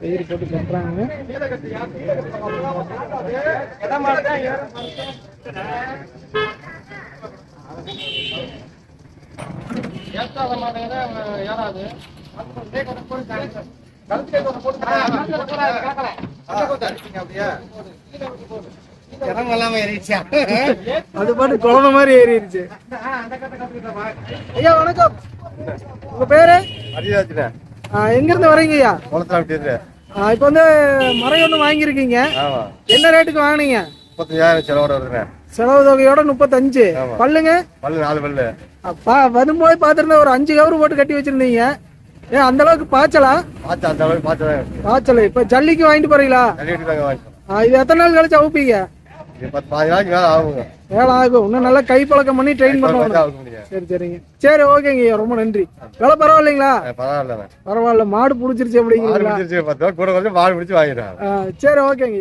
பெயர் போட்டு கட்டுறாங்க. அது பாட்டு குழந்தை மாதிரி ஏறிடுச்சு. ஐயா வணக்கம், உங்க பேரு? எங்க இருந்து வரீங்க ஐயா? இப்ப வந்து மரம் ஒண்ணு வாங்கிருக்கீங்க, என்ன ரேட்டுக்கு வாங்கினீங்க? 35,000 செலவோட வருதுங்க. செலவு தொகையோட 35. பல்லுங்க? பல்லு 4 பல்லு. அப்பா வரும்போது பாத்துருந்தா ஒரு 5 கவர் போட்டு கட்டி வச்சிருந்தீங்க. ஏன் அந்த அளவுக்கு பாய்ச்சலா? அந்த அளவுக்கு பாய்ச்சல். இப்ப ஜல்லிக்கு வாங்கிட்டு போறீங்களா? இது எத்தனை நாள் கழிச்சு அவுப்பீங்க? 10 நாளைக்கு மேல ஆகுங்க. வேலை ஆகும். இன்னும் நல்லா கை பழக்கம் பண்ணி ட்ரெயின் பண்ணுவாங்க. சரி சரிங்க, சரி ஓகேங்க, ரொம்ப நன்றி. வேலை பரவாயில்லைங்களா? பரவாயில்ல பரவாயில்ல. மாடு புடிச்சிருச்சு அப்படிங்கிறீங்களா? கூட கொஞ்சம் மாடு பிடிச்சி வாங்கிடுறாங்க. சரி ஓகேங்க.